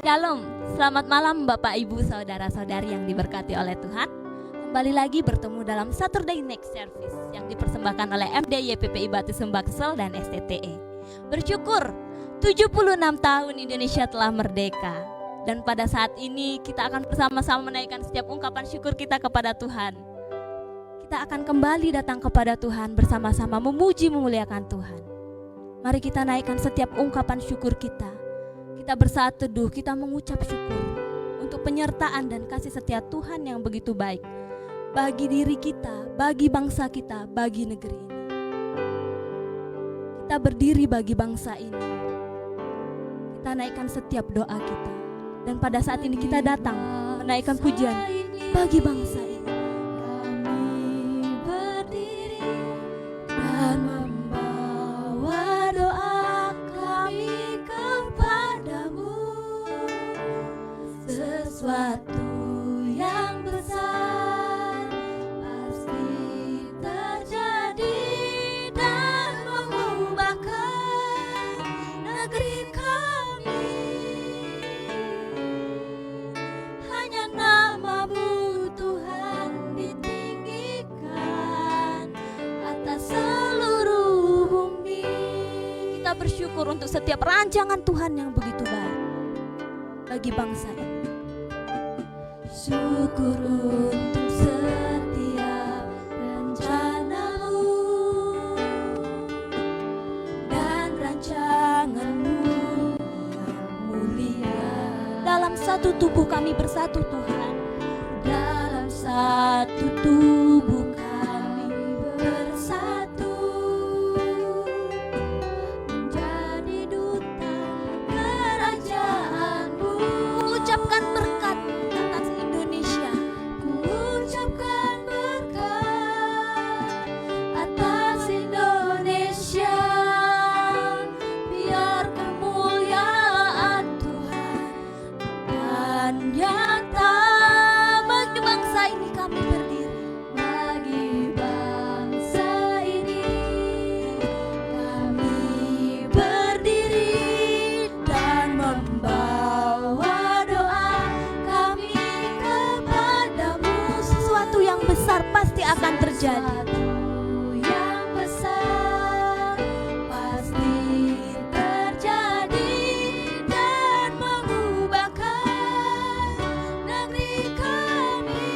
Shalom, selamat malam Bapak Ibu Saudara-saudari yang diberkati oleh Tuhan. Kembali lagi bertemu dalam Saturday Night Service yang dipersembahkan oleh MDY PPI Batu Sumbaksel dan STTE. Bersyukur 76 tahun Indonesia telah merdeka. Dan pada saat ini kita akan bersama-sama menaikkan setiap ungkapan syukur kita kepada Tuhan. Kita akan kembali datang kepada Tuhan bersama-sama memuji memuliakan Tuhan. Mari kita naikkan setiap ungkapan syukur kita. Kita bersaat teduh, kita mengucap syukur untuk penyertaan dan kasih setia Tuhan yang begitu baik bagi diri kita, bagi bangsa kita, bagi negeri ini. Kita berdiri bagi bangsa ini. Kita naikkan setiap doa kita. Dan pada saat ini kita datang menaikkan pujian bagi bangsa ini. Kami berdiri dan membawa doa kami kepadamu. Sesuatu yang besar pasti terjadi dan mengubahkan negeri kami. Hanya namamu Tuhan ditinggikan atas seluruh bumi. Kita bersyukur untuk setiap rancangan Tuhan yang begitu baik bagi bangsa ini. Syukur untuk setiap rencanamu dan rancanganmu yang mulia. Dalam satu tubuh kami bersatu Tuhan. Dalam satu tubuh kami bersatu menjadi duta kerajaanmu. Ucapkan berkat atas Indonesia. Ku ucapkan berkat atas Indonesia. Biar kemuliaan Tuhan akan nyata. Bagi bangsa ini kami berdiri. Bagi bangsa ini kami berdiri dan membawa doa kami kepadamu. Sesuatu yang besar pasti akan terjadi. Sesuatu yang besar pasti terjadi dan mengubahkan negeri kami.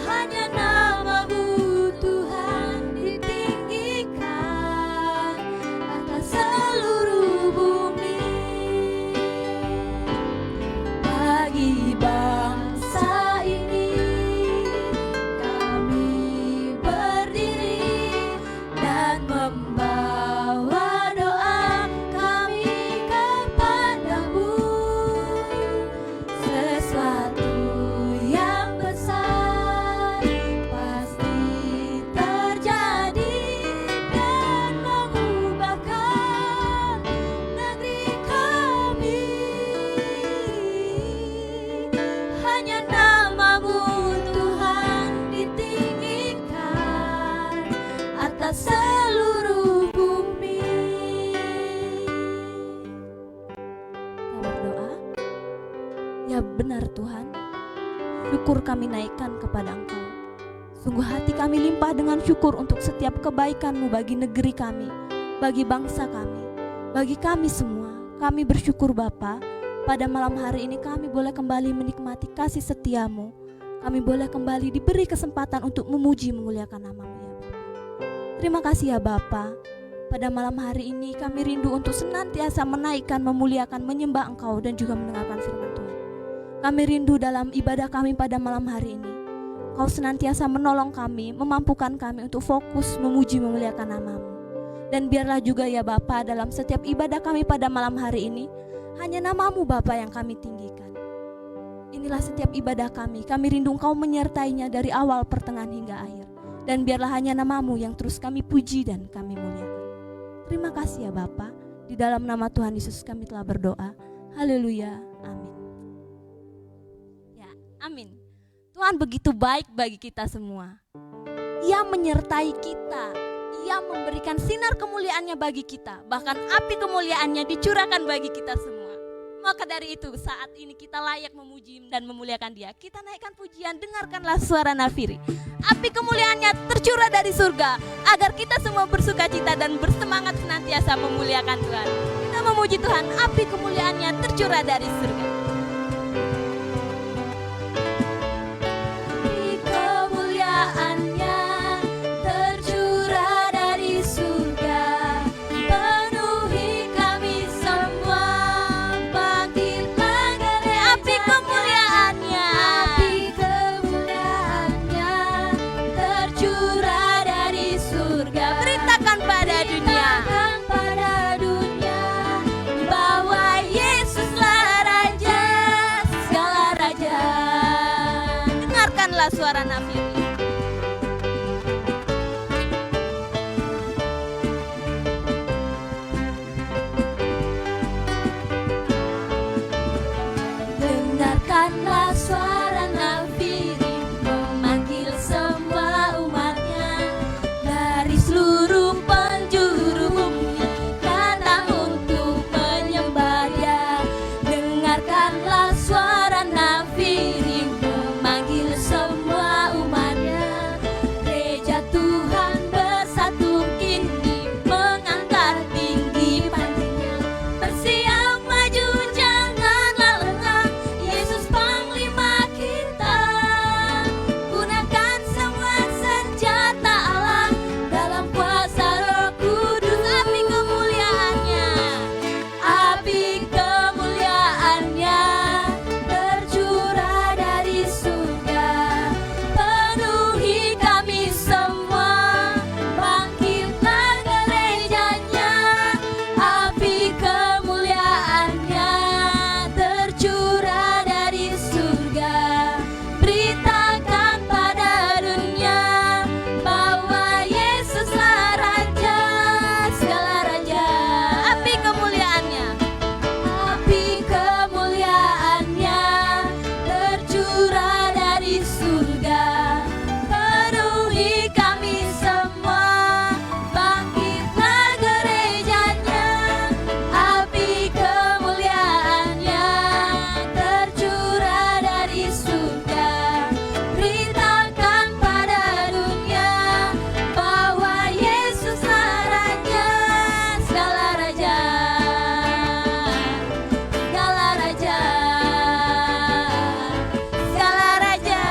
Hanya namamu Tuhan ditinggikan atas seluruh bumi. Bagi bangsa ini kami berdiri dan membawa doa kami kepadamu. Sesuatu yang besar pasti terjadi dan mengubahkan negeri kami. Hanya namamu Tuhan ditinggikan atas seluruh bumi. Kita berdoa. Ya benar Tuhan, syukur kami naikkan kepada Engkau. Sungguh hati kami limpah dengan syukur untuk setiap kebaikan-Mu bagi negeri kami, bagi bangsa kami, bagi kami semua. Kami bersyukur Bapa, pada malam hari ini kami boleh kembali menikmati kasih setia-Mu. Kami boleh kembali diberi kesempatan untuk memuji memuliakan nama-Mu ya Bapa. Terima kasih ya Bapa. Pada malam hari ini kami rindu untuk senantiasa menaikkan, memuliakan, menyembah Engkau dan juga mendengarkan firman Tuhan. Kami rindu dalam ibadah kami pada malam hari ini. Kau senantiasa menolong kami, memampukan kami untuk fokus memuji memuliakan nama-Mu. Dan biarlah juga ya Bapa dalam setiap ibadah kami pada malam hari ini, hanya nama-Mu Bapa yang kami tinggikan. Inilah setiap ibadah kami rindu Engkau menyertainya dari awal, pertengahan hingga akhir. Dan biarlah hanya nama-Mu yang terus kami puji dan kami muliakan. Terima kasih ya Bapa, di dalam nama Tuhan Yesus kami telah berdoa. Haleluya, amin. Ya, amin. Tuhan begitu baik bagi kita semua. Ia menyertai kita, Dia memberikan sinar kemuliaannya bagi kita, bahkan api kemuliaannya dicurahkan bagi kita semua. Maka dari itu saat ini kita layak memuji dan memuliakan Dia. Kita naikkan pujian, dengarkanlah suara nafiri. Api kemuliaannya tercurah dari surga, agar kita semua bersuka cita dan bersemangat senantiasa memuliakan Tuhan. Kita memuji Tuhan, api kemuliaannya tercurah dari surga. Api kemuliaannya tercurah dari surga, penuhi kami semua. Bangkitlah dari api kemuliaannya. Api kemuliaannya tercurah dari surga. Beritakan pada dunia, bahwa Yesuslah Raja segala raja. Dengarkanlah suara nafiri. Dengarkanlah suara nafiri, memanggil semua umatnya dari seluruh penjuru bumi, datang untuk menyembah Dia. Dengarkanlah suara nafiri, memanggil semua umatnya. Gereja Tuhan bersatu kini, mengangkat tinggi panjinya. Bersiap maju, janganlah lengah, Yesus Panglima kita. Gunakan semua senjata Allah dalam kuasa Roh Kudus. Api kemuliaannya, api kemuliaannya tercurah dari surga, penuhi kami semua. Bangkitlah gerejanya, api kemuliaannya tercurah dari surga. Beritakan pada dunia bahwa Yesuslah Raja segala raja. Api kemuliaannya, api kemuliaannya tercurah dari surga, penuhi kami semua. Bangkitlah gerejanya, api kemuliaannya tercurah dari surga. Beritakan pada dunia bahwa Yesuslah Raja segala raja. Segala raja, segala raja.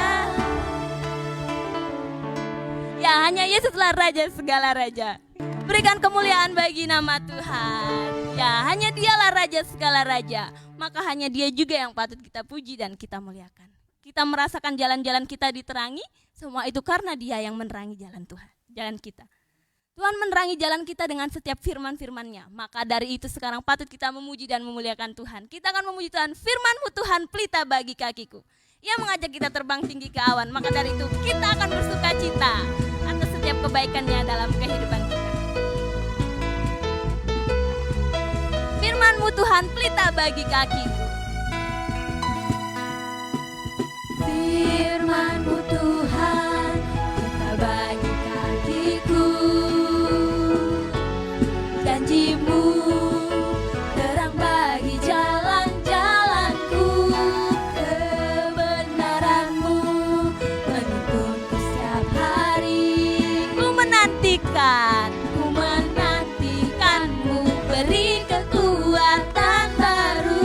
Ya, hanya Yesuslah Raja segala raja. Berikan kemuliaan bagi nama Tuhan. Ya, hanya Dialah Raja segala raja. Maka hanya Dia juga yang patut kita puji dan kita muliakan. Kita merasakan jalan-jalan kita diterangi, semua itu karena Dia yang menerangi jalan Tuhan, jalan kita. Tuhan menerangi jalan kita dengan setiap firman-firman-Nya. Maka dari itu sekarang patut kita memuji dan memuliakan Tuhan. Kita akan memuji Tuhan. Firman-Mu Tuhan pelita bagi kakiku. Ia mengajak kita terbang tinggi ke awan. Maka dari itu kita akan bersuka cita atas setiap kebaikan-Nya dalam kehidupan kita. Firman-Mu Tuhan pelita bagi kakiku. Firman-Mu Tuhan pelita bagi kakiku. Janji-Mu terang bagi jalan-jalanku. Kebenaran-Mu menuntunku setiap hari. Ku menantikan-Mu, beri kekuatan baru.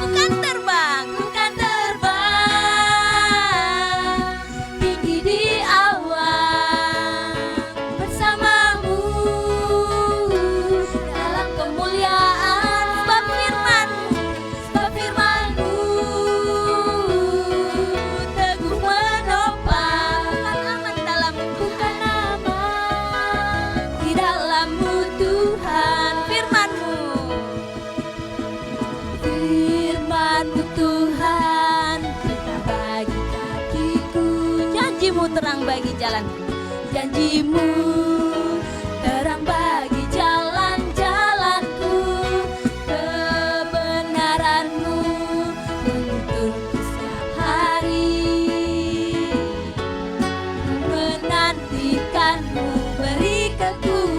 Bukan terbang tinggi di awan bersama-Mu dalam kemuliaan. Sebab firman-Mu teguh menopang. Bukan aman di dalam-Mu Tuhan. Firman-Mu Tuhan pelita bagi kakiku. Janji-Mu terang bagi jalanku. Janji-Mu terang bagi jalan-jalanku. Kebenaran-Mu menuntunku setiap hari. Menantikan-Mu, beri kekuatan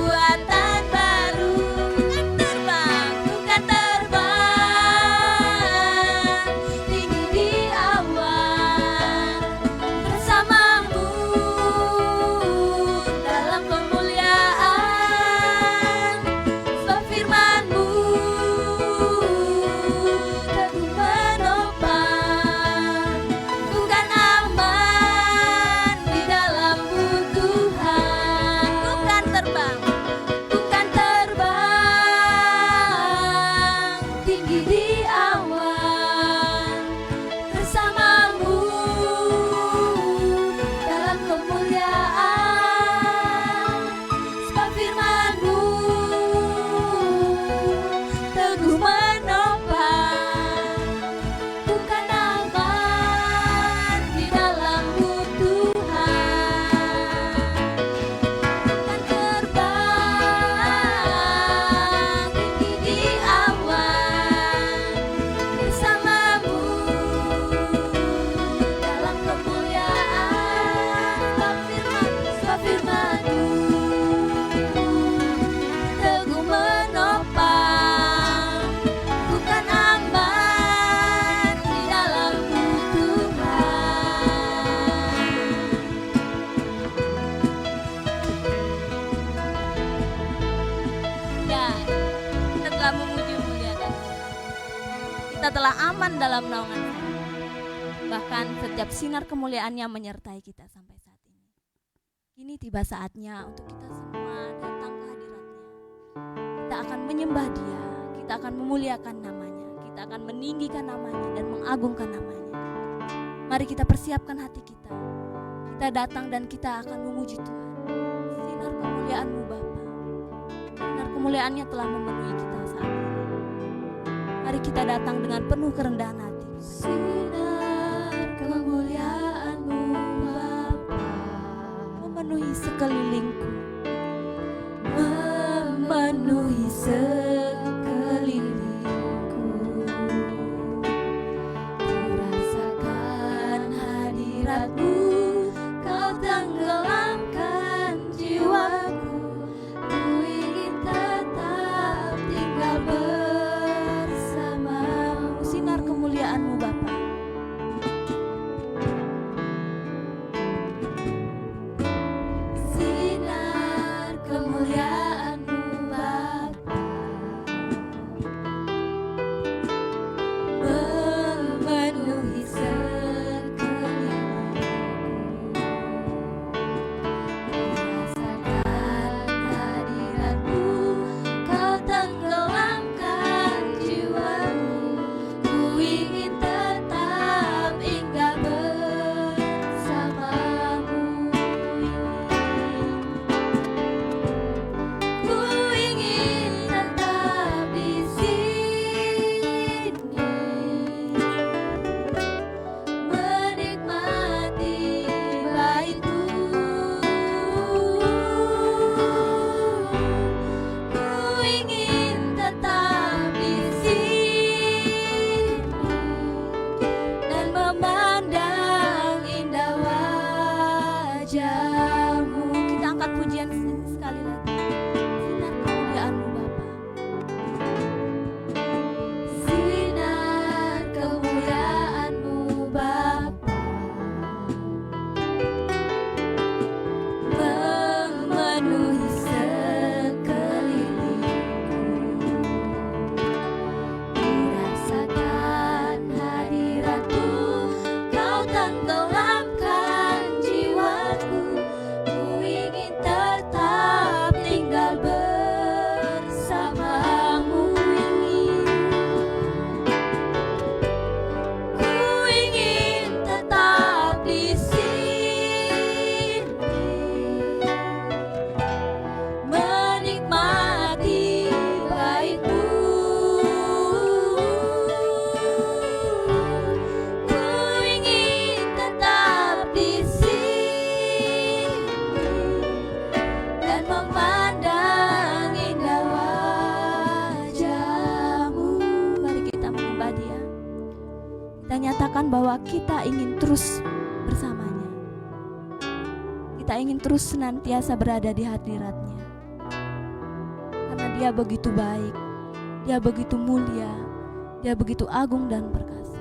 telah aman dalam naungan saya. Bahkan setiap sinar kemuliaan-Nya menyertai kita sampai saat ini. Kini tiba saatnya untuk kita semua datang ke hadirat-Nya. Kita akan menyembah Dia, kita akan memuliakan nama-Nya, kita akan meninggikan nama-Nya dan mengagungkan nama-Nya. Mari kita persiapkan hati kita. Kita datang dan kita akan memuji Tuhan. Sinar kemuliaan-Mu Bapa. Sinar kemuliaan-Nya telah memenuhi kita saat ini. Mari kita datang dengan penuh kerendahan hati. Sinar kemuliaan-Mu Bapa memenuhi sekelilingku, memenuhi sekelilingku. Ku rasakan hadirat-Mu, Kau tenggelamkan jiwaku. Ku ingin tetap tinggal bersama-Mu. Sinar kemuliaan-Mu Bapa. Sinar kemuliaan-Mu Bapa memenuhi sekelilingku. Rasakan hadirat-Mu, Kau tenggelamkan jiwaku. Ku ingin tetap tinggal bersama-Mu. Ku ingin tetap di sini, menikmati bait-Mu. Ku ingin tetap di sini dan memandang indah wajah-Mu. Kita angkat pujian sekali lagi. Sinar kemuliaan-Mu Bapa. Sinar kemuliaan-Mu Bapa memenuhi sekelilingku. Ku rasakan hadirat-Mu, Kau tenggelamkan jiwaku. Ku ingin tetap tinggal bersama-Mu. Ku ingin tetap di sini, menikmati bait-Mu. Ku ingin tetap di sini dan memandang indah wajah-Mu. Mari kita menyembah Dia. Kita nyatakan bahwa kita ingin terus bersamanya. Kita ingin terus senantiasa berada di hadirat-Nya. Karena Dia begitu baik, Dia begitu mulia, Dia begitu agung dan perkasa.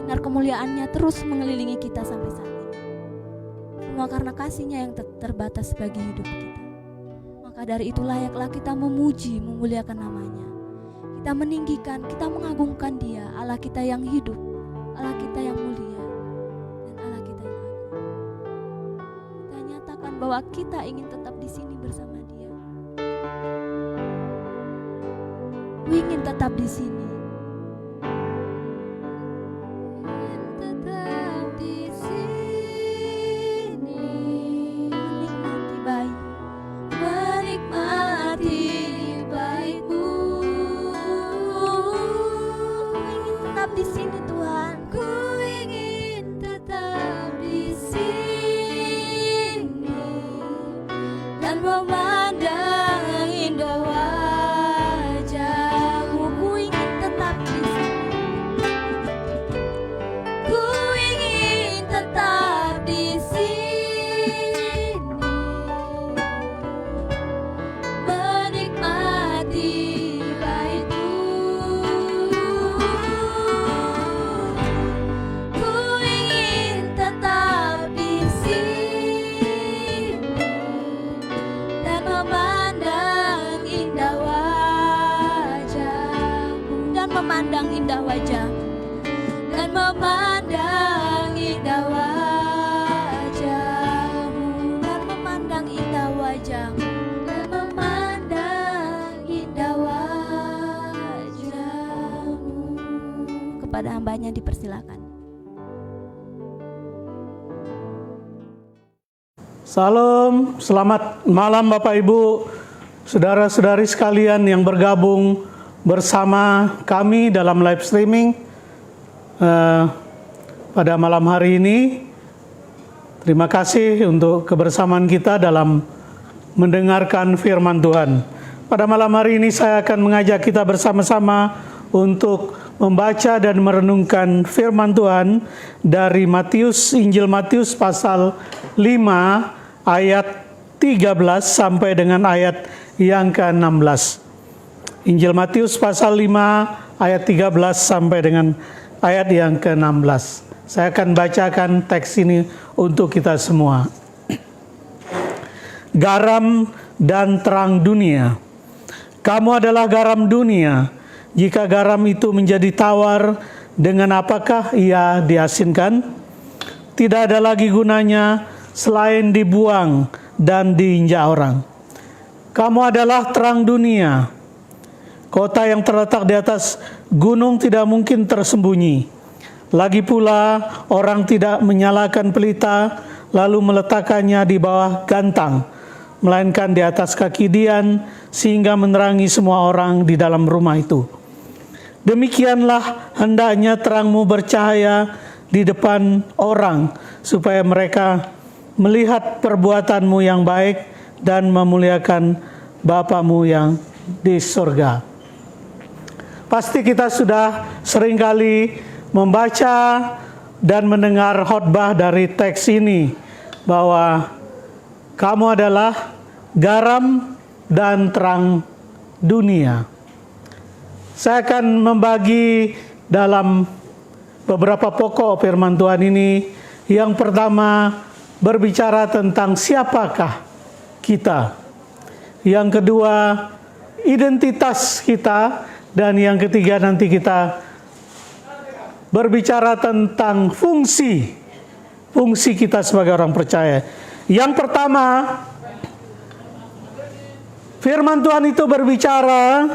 Sinar kemuliaan-Nya terus mengelilingi kita sampai saat ini. Semua karena kasih-Nya yang terbatas bagi hidup kita. Maka dari itu layaklah kita memuji, memuliakan nama-Nya. Kita meninggikan, kita mengagungkan Dia, Allah kita yang hidup, Allah kita yang mulia, dan Allah kita yang agung. Kita nyatakan bahwa kita ingin tetap di sini bersama Dia. Ku ingin tetap di sini. Ingin tetap di sini, menikmati baik, menikmati bait-Mu. Ku ingin tetap di sini Tuhan. Ku ingin tetap di sini dan memandang indah wajah-Mu. Ku ingin tetap di sini. Ku ingin tetap di sini, menikmati bait-Mu. memandang indah wajah-Mu, dan memandang indah wajah-Mu, dan memandang indah wajah-Mu. Kepada hambanya dipersilakan. Salam, selamat malam Bapak Ibu, saudara-saudari sekalian yang bergabung bersama kami dalam live streaming pada malam hari ini. Terima kasih untuk kebersamaan kita dalam mendengarkan firman Tuhan. Pada malam hari ini saya akan mengajak kita bersama-sama untuk membaca dan merenungkan firman Tuhan dari Injil Matius pasal 5 ayat 13 sampai dengan ayat yang ke-16. Injil Matius pasal 5 ayat 13 sampai dengan ayat yang ke-16. Saya akan bacakan teks ini untuk kita semua. Garam dan terang dunia. Kamu adalah garam dunia. Jika garam itu menjadi tawar, dengan apakah ia diasinkan? Tidak ada lagi gunanya selain dibuang dan diinjak orang. Kamu adalah terang dunia. Kota yang terletak di atas gunung tidak mungkin tersembunyi. Lagi pula orang tidak menyalakan pelita lalu meletakkannya di bawah gantang, melainkan di atas kaki dian sehingga menerangi semua orang di dalam rumah itu. Demikianlah hendaknya terangmu bercahaya di depan orang, supaya mereka melihat perbuatanmu yang baik dan memuliakan Bapamu yang di surga. Pasti kita sudah seringkali membaca dan mendengar khotbah dari teks ini, bahwa kamu adalah garam dan terang dunia. Saya akan membagi dalam beberapa pokok firman Tuhan ini. Yang pertama, berbicara tentang siapakah kita. Yang kedua, identitas kita. Dan yang ketiga, nanti kita berbicara tentang fungsi kita sebagai orang percaya. Yang pertama, firman Tuhan itu berbicara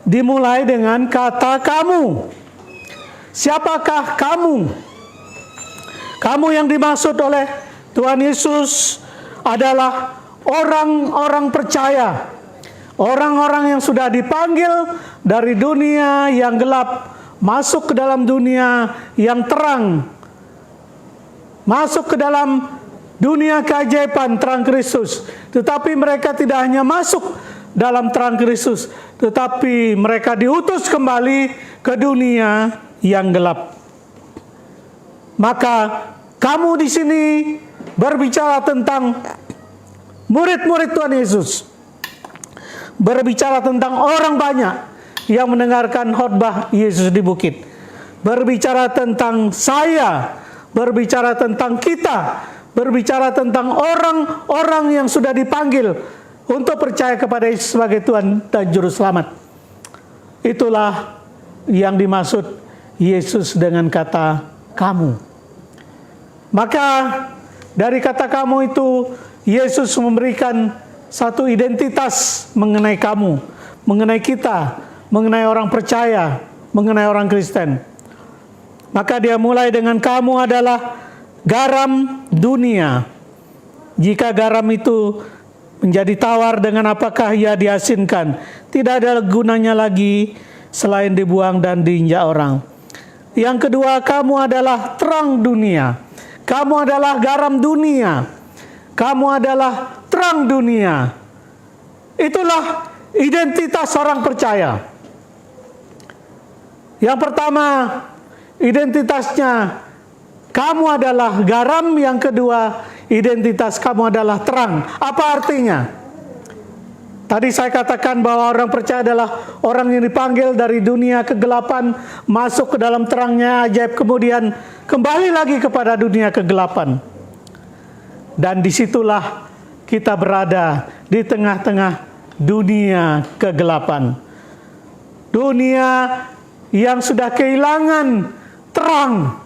dimulai dengan kata kamu. Siapakah kamu? Kamu yang dimaksud oleh Tuhan Yesus adalah orang-orang percaya, orang-orang yang sudah dipanggil dari dunia yang gelap masuk ke dalam dunia yang terang, masuk ke dalam dunia keajaiban terang Kristus. Tetapi mereka tidak hanya masuk dalam terang Kristus, tetapi mereka diutus kembali ke dunia yang gelap. Maka kamu di sini berbicara tentang murid-murid Tuhan Yesus, berbicara tentang orang banyak yang mendengarkan khotbah Yesus di bukit, berbicara tentang saya, berbicara tentang kita, berbicara tentang orang-orang yang sudah dipanggil untuk percaya kepada Yesus sebagai Tuhan dan Juru Selamat. Itulah yang dimaksud Yesus dengan kata kamu. Maka dari kata kamu itu, Yesus memberikan satu identitas mengenai kamu, mengenai kita, mengenai orang percaya, mengenai orang Kristen. Maka dia mulai dengan kamu adalah garam dunia. Jika garam itu menjadi tawar, dengan apakah ia diasinkan? Tidak ada gunanya lagi selain dibuang dan diinjak orang. Yang kedua, kamu adalah terang dunia. Kamu adalah garam dunia. Kamu adalah terang dunia. Itulah identitas orang percaya. Yang pertama, identitasnya kamu adalah garam. Yang kedua, identitas kamu adalah terang. Apa artinya? Tadi saya katakan bahwa orang percaya adalah orang yang dipanggil dari dunia kegelapan masuk ke dalam terangnya ajaib, kemudian kembali lagi kepada dunia kegelapan. Dan disitulah kita berada di tengah-tengah dunia kegelapan. Dunia yang sudah kehilangan terang,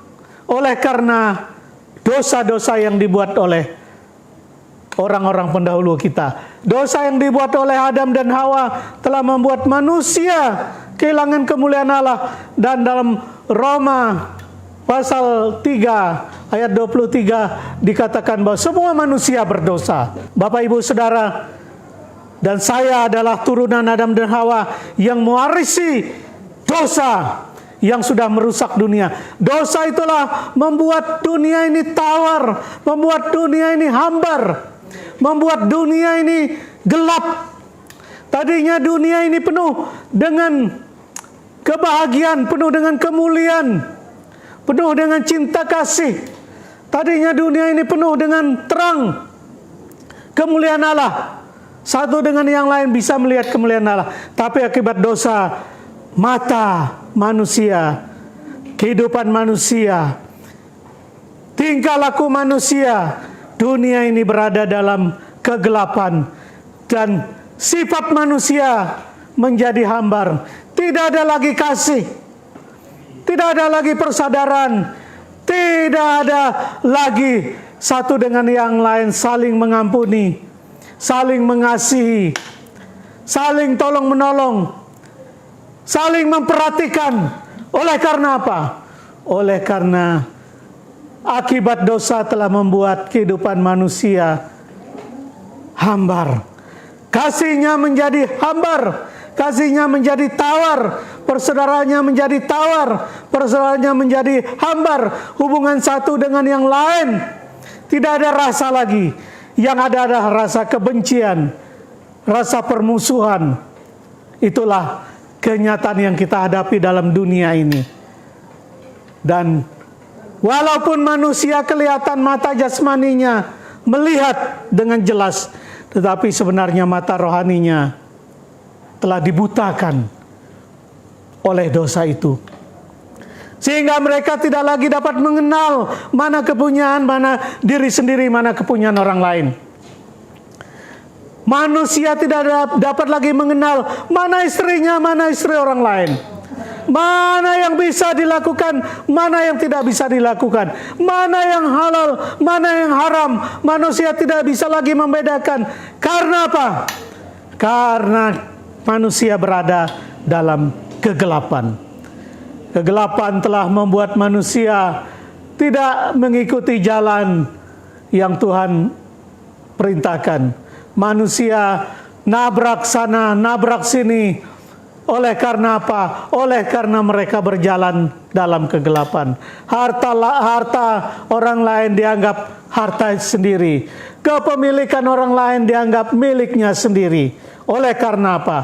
oleh karena dosa-dosa yang dibuat oleh orang-orang pendahulu kita. Dosa yang dibuat oleh Adam dan Hawa telah membuat manusia kehilangan kemuliaan Allah. Dan dalam Roma pasal 3 ayat 23 dikatakan bahwa semua manusia berdosa. Bapak Ibu Saudara, dan saya adalah turunan Adam dan Hawa yang mewarisi dosa yang sudah merusak dunia. Dosa itulah membuat dunia ini tawar, membuat dunia ini hambar, membuat dunia ini gelap. Tadinya dunia ini penuh dengan kebahagiaan, penuh dengan kemuliaan, penuh dengan cinta kasih. Tadinya dunia ini penuh dengan terang, kemuliaan Allah. Satu dengan yang lain bisa melihat kemuliaan Allah. Tapi akibat dosa, mata manusia, kehidupan manusia, tingkah laku manusia, dunia ini berada dalam kegelapan. Dan sifat manusia menjadi hambar. Tidak ada lagi kasih, tidak ada lagi persaudaraan, tidak ada lagi satu dengan yang lain saling mengampuni, saling mengasihi, saling tolong menolong, saling memperhatikan. Oleh karena apa? Oleh karena akibat dosa telah membuat kehidupan manusia hambar. Kasihnya menjadi hambar, kasihnya menjadi tawar, persaudaraannya menjadi tawar, persaudaraannya menjadi hambar, hubungan satu dengan yang lain tidak ada rasa lagi. Yang ada adalah rasa kebencian, rasa permusuhan. Itulah kenyataan yang kita hadapi dalam dunia ini. Dan walaupun manusia kelihatan mata jasmaninya melihat dengan jelas, tetapi sebenarnya mata rohaninya telah dibutakan oleh dosa itu. Sehingga mereka tidak lagi dapat mengenal mana kepunyaan, mana diri sendiri, mana kepunyaan orang lain. Manusia tidak dapat lagi mengenal mana istrinya, mana istri orang lain. Mana yang bisa dilakukan, mana yang tidak bisa dilakukan. Mana yang halal, mana yang haram. Manusia tidak bisa lagi membedakan. Karena apa? Karena manusia berada dalam kegelapan. Kegelapan telah membuat manusia tidak mengikuti jalan yang Tuhan perintahkan. Manusia nabrak sana, nabrak sini. Oleh karena apa? Oleh karena mereka berjalan dalam kegelapan. Harta orang lain dianggap harta sendiri. Kepemilikan orang lain dianggap miliknya sendiri. Oleh karena apa?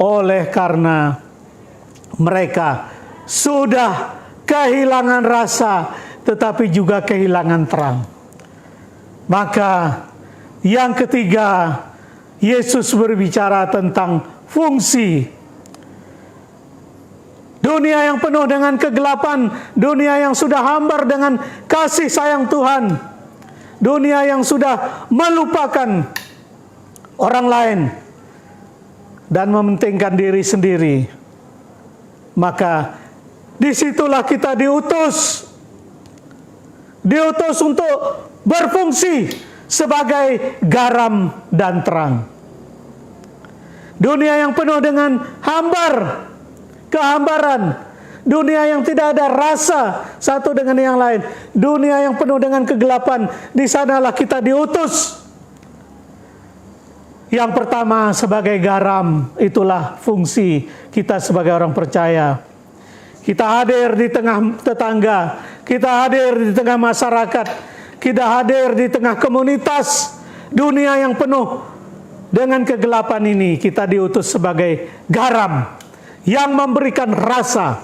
Oleh karena mereka sudah kehilangan rasa, tetapi juga kehilangan terang. Maka yang ketiga, Yesus berbicara tentang fungsi. Dunia yang penuh dengan kegelapan, dunia yang sudah hambar dengan kasih sayang Tuhan, dunia yang sudah melupakan orang lain dan mementingkan diri sendiri. Maka disitulah kita diutus untuk berfungsi sebagai garam dan terang. Dunia yang penuh dengan hambar, kehambaran, dunia yang tidak ada rasa satu dengan yang lain, dunia yang penuh dengan kegelapan, di sanalah kita diutus. Yang pertama sebagai garam, itulah fungsi kita sebagai orang percaya. Kita hadir di tengah tetangga, kita hadir di tengah masyarakat, kita hadir di tengah komunitas. Dunia yang penuh dengan kegelapan ini, kita diutus sebagai garam yang memberikan rasa.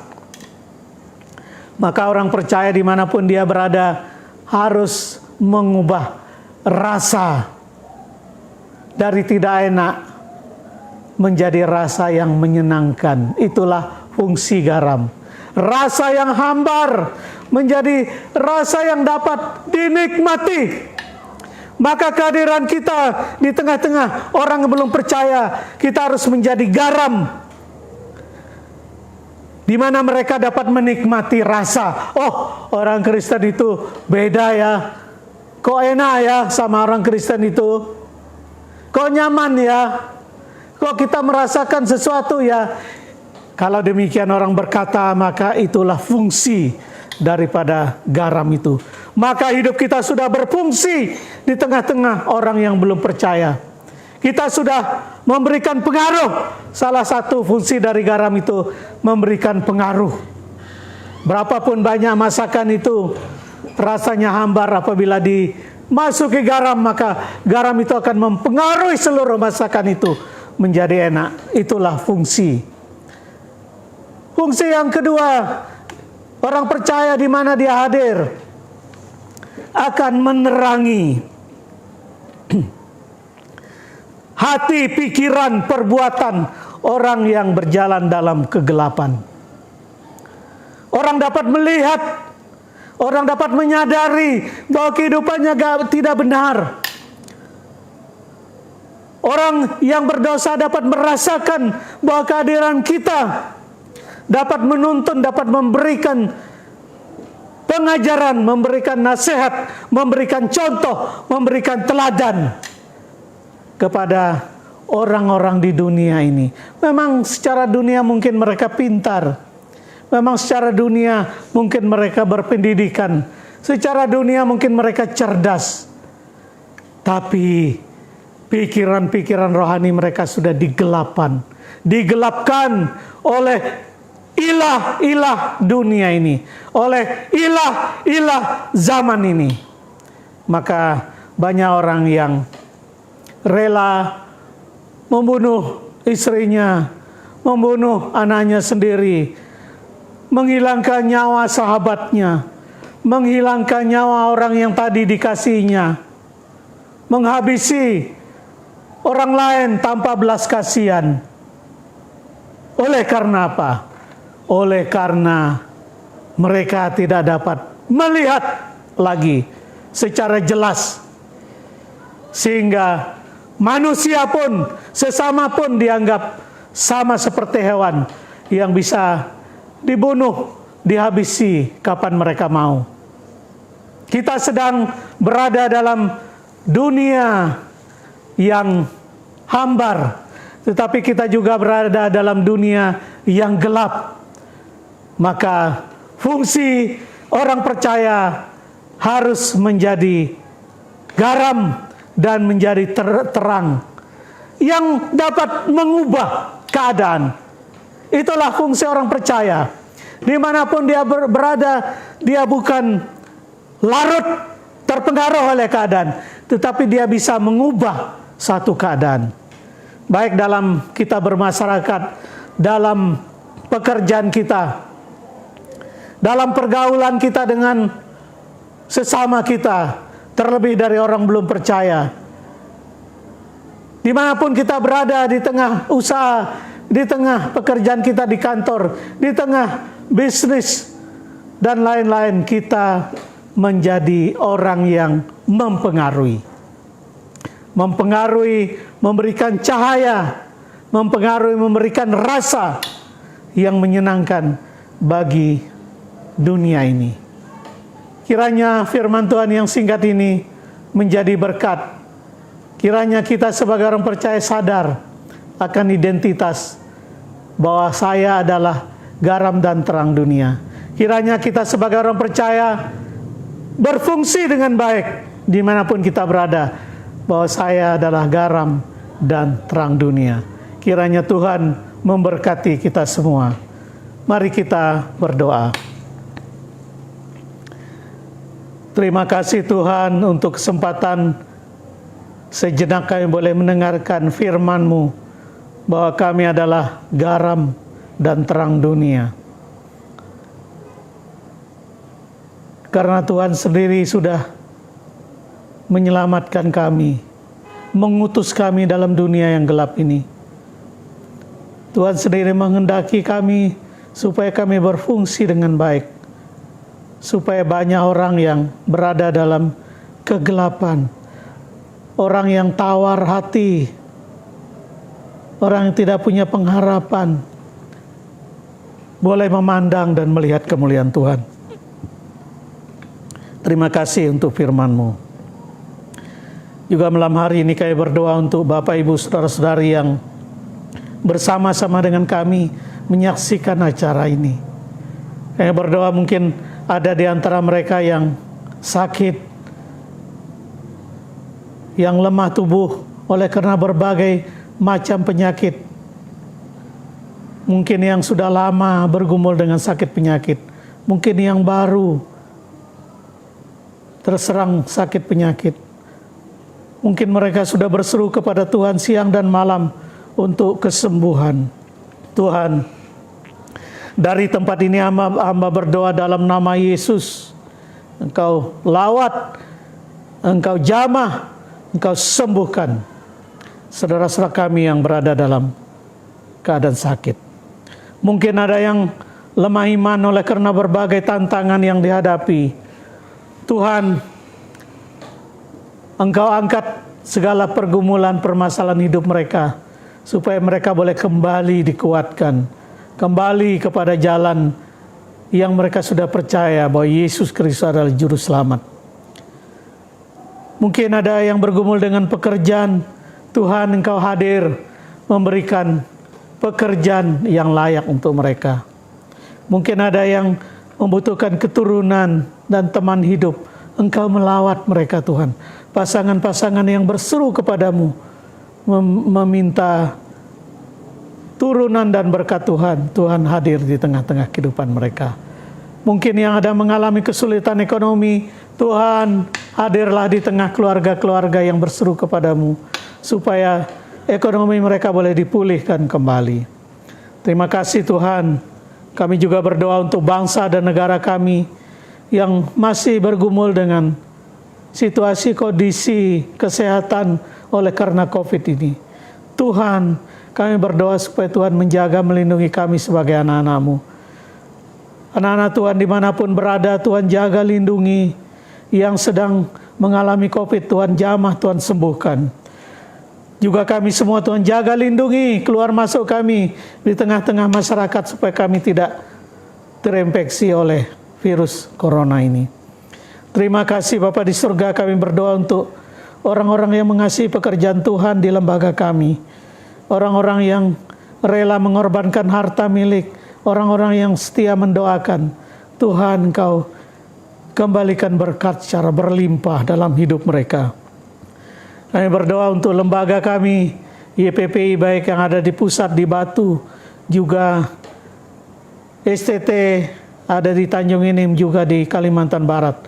Maka orang percaya dimanapun dia berada harus mengubah rasa dari tidak enak menjadi rasa yang menyenangkan. Itulah fungsi garam. Rasa yang hambar menjadi rasa yang dapat dinikmati. Maka kehadiran kita di tengah-tengah orang yang belum percaya, kita harus menjadi garam. di mana mereka dapat menikmati rasa, oh orang Kristen itu beda ya, kok enak ya sama orang Kristen itu, kok nyaman ya, kok kita merasakan sesuatu ya. Kalau demikian orang berkata, maka itulah fungsi daripada garam itu. Maka hidup kita sudah berfungsi di tengah-tengah orang yang belum percaya. Kita sudah memberikan pengaruh. Salah satu fungsi dari garam itu memberikan pengaruh. Berapapun banyak masakan itu rasanya hambar apabila dimasuki garam, maka garam itu akan mempengaruhi seluruh masakan itu menjadi enak. Itulah fungsi. Fungsi yang kedua, orang percaya di mana dia hadir akan menerangi hati, pikiran, perbuatan orang yang berjalan dalam kegelapan. Orang dapat melihat, orang dapat menyadari bahwa kehidupannya tidak benar. Orang yang berdosa dapat merasakan bahwa kehadiran kita dapat menuntun, dapat memberikan pengajaran, memberikan nasihat, memberikan contoh, memberikan teladan kepada orang-orang di dunia ini. Memang secara dunia mungkin mereka pintar, memang secara dunia mungkin mereka berpendidikan, secara dunia mungkin mereka cerdas, tapi pikiran-pikiran rohani mereka sudah digelapkan oleh ilah-ilah dunia ini, oleh ilah-ilah zaman ini. Maka banyak orang yang rela membunuh istrinya, membunuh anaknya sendiri, menghilangkan nyawa sahabatnya, menghilangkan nyawa orang yang tadi dikasihnya, menghabisi orang lain tanpa belas kasihan. Oleh karena apa? Oleh karena mereka tidak dapat melihat lagi secara jelas, sehingga manusia pun, sesama pun dianggap sama seperti hewan yang bisa dibunuh, dihabisi kapan mereka mau. Kita sedang berada dalam dunia yang hambar, tetapi kita juga berada dalam dunia yang gelap. Maka fungsi orang percaya harus menjadi garam dan menjadi terang yang dapat mengubah keadaan. Itulah fungsi orang percaya. Dimanapun dia berada, dia bukan larut terpengaruh oleh keadaan, tetapi dia bisa mengubah satu keadaan. Baik dalam kita bermasyarakat, dalam pekerjaan kita, dalam pergaulan kita dengan sesama kita, terlebih dari orang belum percaya. Dimanapun kita berada, di tengah usaha, di tengah pekerjaan kita di kantor, di tengah bisnis, dan lain-lain, kita menjadi orang yang mempengaruhi. Mempengaruhi, memberikan cahaya, mempengaruhi, memberikan rasa yang menyenangkan bagi dunia ini. Kiranya firman Tuhan yang singkat ini menjadi berkat. Kiranya kita sebagai orang percaya sadar akan identitas bahwa saya adalah garam dan terang dunia. Kiranya kita sebagai orang percaya berfungsi dengan baik dimanapun kita berada, bahwa saya adalah garam dan terang dunia. Kiranya Tuhan memberkati kita semua. Mari kita berdoa. Terima kasih Tuhan untuk kesempatan sejenak kami boleh mendengarkan firman-Mu, bahwa kami adalah garam dan terang dunia. Karena Tuhan sendiri sudah menyelamatkan kami, mengutus kami dalam dunia yang gelap ini. Tuhan sendiri menghendaki kami supaya kami berfungsi dengan baik, supaya banyak orang yang berada dalam kegelapan, orang yang tawar hati, orang yang tidak punya pengharapan, boleh memandang dan melihat kemuliaan Tuhan. Terima kasih untuk firman-Mu. Juga malam hari ini kami berdoa untuk Bapak Ibu Saudara-saudari yang bersama-sama dengan kami menyaksikan acara ini. Kami berdoa mungkin ada di antara mereka yang sakit, yang lemah tubuh oleh karena berbagai macam penyakit. Mungkin yang sudah lama bergumul dengan sakit penyakit. Mungkin yang baru terserang sakit penyakit. Mungkin mereka sudah berseru kepada Tuhan siang dan malam untuk kesembuhan. Tuhan, dari tempat ini hamba berdoa dalam nama Yesus. Engkau lawat, Engkau jamah, Engkau sembuhkan saudara-saudara kami yang berada dalam keadaan sakit. Mungkin ada yang lemah iman oleh karena berbagai tantangan yang dihadapi. Tuhan, Engkau angkat segala pergumulan permasalahan hidup mereka, supaya mereka boleh kembali dikuatkan, kembali kepada jalan yang mereka sudah percaya bahwa Yesus Kristus adalah Juru Selamat. Mungkin ada yang bergumul dengan pekerjaan. Tuhan, Engkau hadir memberikan pekerjaan yang layak untuk mereka. Mungkin ada yang membutuhkan keturunan dan teman hidup. Engkau melawat mereka Tuhan. Pasangan-pasangan yang berseru kepadamu meminta turunan dan berkat Tuhan. Tuhan hadir di tengah-tengah kehidupan mereka. Mungkin yang ada mengalami kesulitan ekonomi, Tuhan hadirlah di tengah keluarga-keluarga yang berseru kepadamu, supaya ekonomi mereka boleh dipulihkan kembali. Terima kasih Tuhan. Kami juga berdoa untuk bangsa dan negara kami yang masih bergumul dengan situasi kondisi kesehatan oleh karena COVID ini. Tuhan, kami berdoa supaya Tuhan menjaga, melindungi kami sebagai anak-anak-Mu. Anak-anak Tuhan dimanapun berada, Tuhan jaga, lindungi. Yang sedang mengalami COVID, Tuhan jamah, Tuhan sembuhkan. Juga kami semua Tuhan jaga, lindungi keluar masuk kami di tengah-tengah masyarakat, supaya kami tidak terinfeksi oleh virus corona ini. Terima kasih Bapa di surga, kami berdoa untuk orang-orang yang mengasihi pekerjaan Tuhan di lembaga kami. Orang-orang yang rela mengorbankan harta milik, orang-orang yang setia mendoakan. Tuhan, Engkau kembalikan berkat secara berlimpah dalam hidup mereka. Kami berdoa untuk lembaga kami, YPPI baik yang ada di pusat di Batu, juga STT ada di Tanjung Inim, juga di Kalimantan Barat,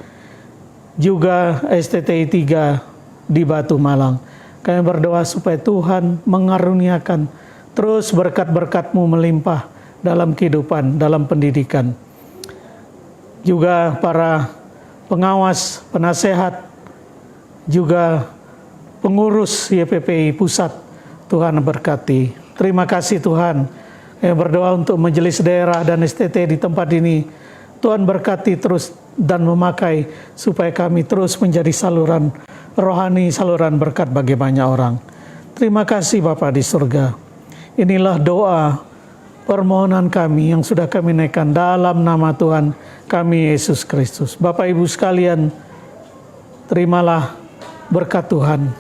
juga STTI 3 di Batu Malang. Kami berdoa supaya Tuhan mengaruniakan terus berkat-berkat-Mu melimpah dalam kehidupan, dalam pendidikan. Juga para pengawas, penasehat, juga pengurus YPPI pusat, Tuhan berkati. Terima kasih Tuhan. Kami berdoa untuk majelis daerah dan STT di tempat ini. Tuhan berkati terus dan memakai supaya kami terus menjadi saluran rohani, saluran berkat bagi banyak orang. Terima kasih Bapa di surga. Inilah doa permohonan kami yang sudah kami naikkan dalam nama Tuhan kami Yesus Kristus. Bapak Ibu sekalian, terimalah berkat Tuhan.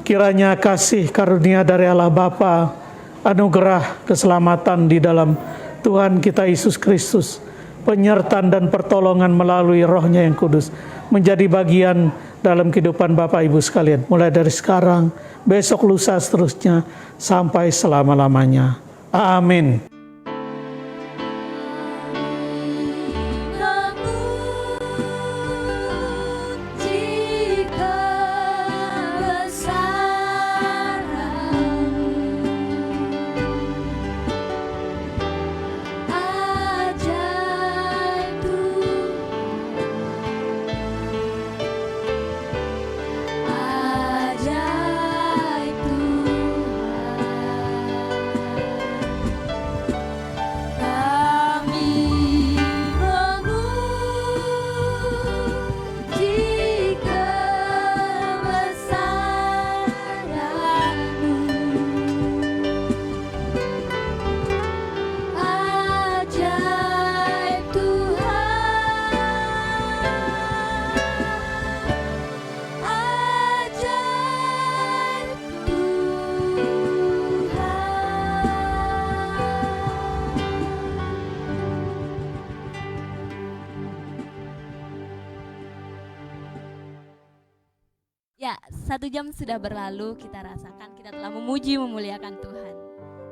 Kiranya kasih karunia dari Allah Bapa, anugerah keselamatan di dalam Tuhan kita Yesus Kristus, penyertaan dan pertolongan melalui Roh-Nya yang kudus menjadi bagian dalam kehidupan Bapak Ibu sekalian, mulai dari sekarang, besok, lusa, seterusnya, sampai selama-lamanya. Amin. Ya, 1 jam sudah berlalu, kita rasakan kita telah memuji memuliakan Tuhan.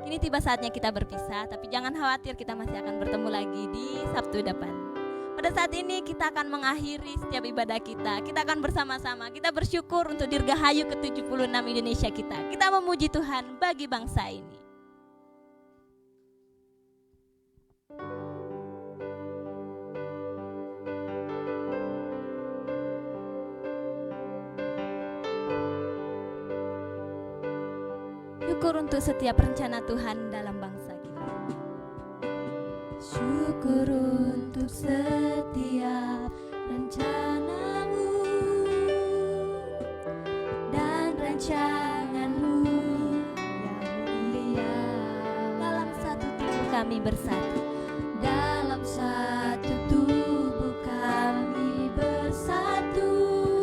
Kini tiba saatnya kita berpisah, tapi jangan khawatir, kita masih akan bertemu lagi di Sabtu depan. Pada saat ini kita akan mengakhiri setiap ibadah kita. Kita akan bersama-sama, kita bersyukur untuk Dirgahayu ke-76 Indonesia kita. Kita memuji Tuhan bagi bangsa ini. Syukur untuk setiap rencana Tuhan dalam bangsa kita. Syukur untuk setiap rencanamu dan rancanganmu yang mulia. Dalam satu tubuh kami bersatu. Dalam satu tubuh kami bersatu.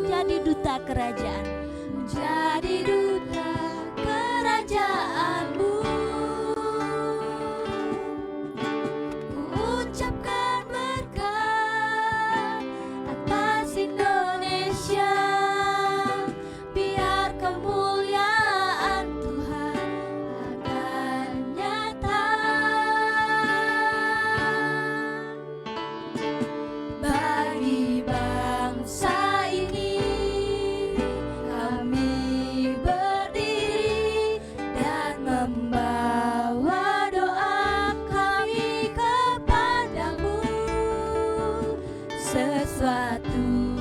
Menjadi duta kerajaan. Menjadi duta kerajaanmu. Ku ucapkan berkat atas Indonesia. Biar kemuliaan Tuhan akan nyata bagi bangsa ini. Kami berdiri dan membawa doa kami kepadamu. Sesuatu